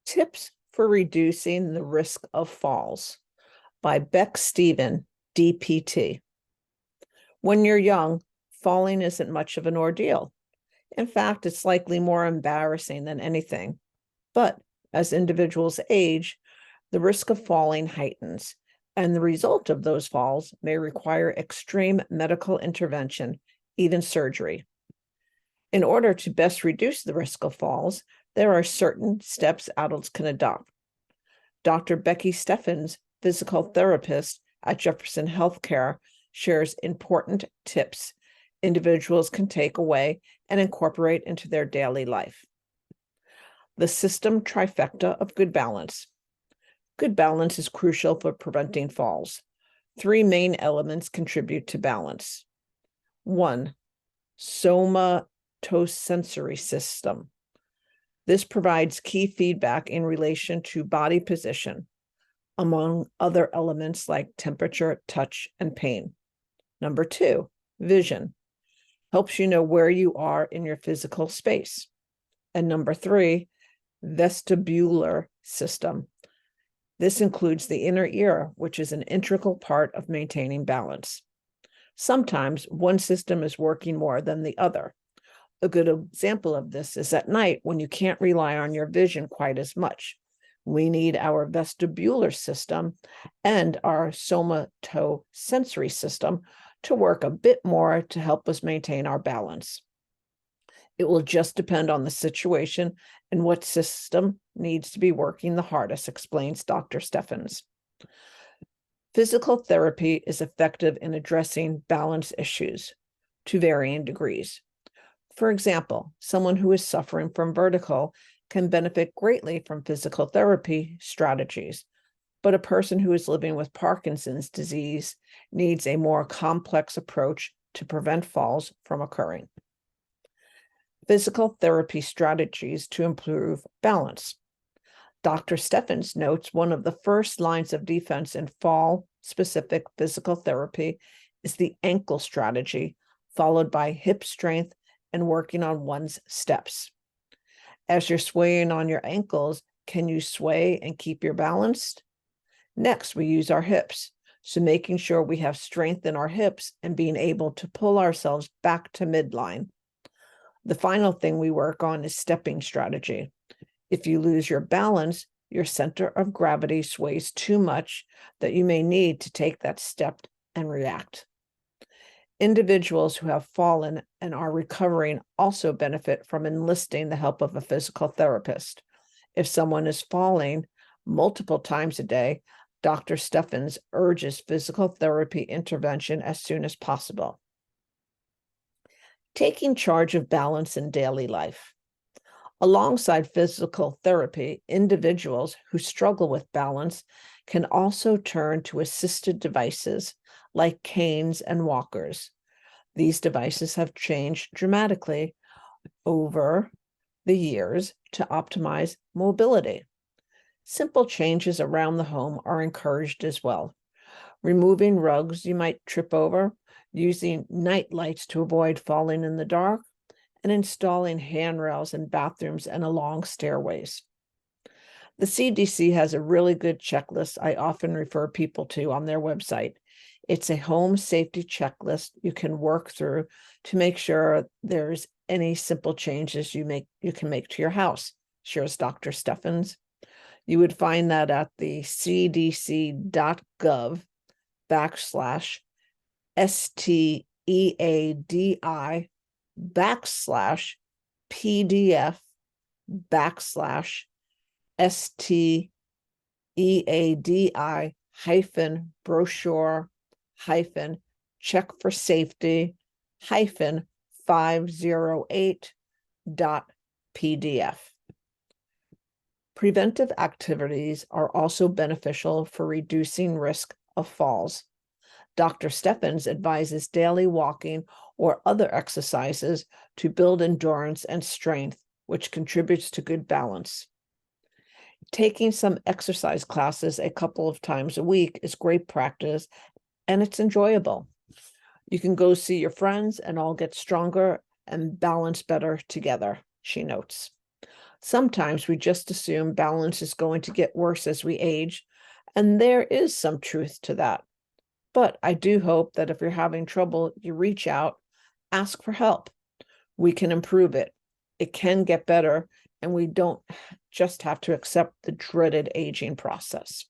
Tips for Reducing the Risk of Falls by Beck Stephen, DPT. When you're young, falling isn't much of an ordeal. In fact, it's likely more embarrassing than anything. But as individuals age, the risk of falling heightens, and the result of those falls may require extreme medical intervention, even surgery. In order to best reduce the risk of falls, there are certain steps adults can adopt. Dr. Beck Stephen, physical therapist at Jefferson Healthcare, shares important tips individuals can take away and incorporate into their daily life. The system trifecta of good balance. Good balance is crucial for preventing falls. Three main elements contribute to balance. 1, somatosensory system. This provides key feedback in relation to body position, among other elements like temperature, touch, and pain. Number 2, vision. Helps you know where you are in your physical space. And number 3, vestibular system. This includes the inner ear, which is an integral part of maintaining balance. Sometimes one system is working more than the other. A good example of this is at night when you can't rely on your vision quite as much. We need our vestibular system and our somatosensory system to work a bit more to help us maintain our balance. It will just depend on the situation and what system needs to be working the hardest, explains Dr. Stephens. Physical therapy is effective in addressing balance issues to varying degrees. For example, someone who is suffering from vertigo can benefit greatly from physical therapy strategies, but a person who is living with Parkinson's disease needs a more complex approach to prevent falls from occurring. Physical therapy strategies to improve balance. Dr. Stephens notes one of the first lines of defense in fall-specific physical therapy is the ankle strategy, followed by hip strength and working on one's steps. As you're swaying on your ankles, can you sway and keep your balance? Next, we use our hips. So making sure we have strength in our hips and being able to pull ourselves back to midline. The final thing we work on is stepping strategy. If you lose your balance, your center of gravity sways too much that you may need to take that step and react. Individuals who have fallen and are recovering also benefit from enlisting the help of a physical therapist. If someone is falling multiple times a day, Dr. Stephens urges physical therapy intervention as soon as possible. Taking charge of balance in daily life. Alongside physical therapy, individuals who struggle with balance can also turn to assisted devices like canes and walkers. These devices have changed dramatically over the years to optimize mobility. Simple changes around the home are encouraged as well. Removing rugs you might trip over, using night lights to avoid falling in the dark, and installing handrails in bathrooms and along stairways. The CDC has a really good checklist I often refer people to on their website. It's a home safety checklist you can work through to make sure there's any simple changes you can make to your house, shares Dr. Stephens. You would find that at the cdc.gov/PDF/STEADI/brochure-check for safety-508.pdf. Preventive activities are also beneficial for reducing risk of falls. Dr. Stephens advises daily walking or other exercises to build endurance and strength, which contributes to good balance. Taking some exercise classes a couple of times a week is great practice, and it's enjoyable. You can go see your friends and all get stronger and balance better together, she notes. Sometimes we just assume balance is going to get worse as we age, and there is some truth to that. But I do hope that if you're having trouble, you reach out, ask for help. We can improve it. It can get better, and we don't just have to accept the dreaded aging process.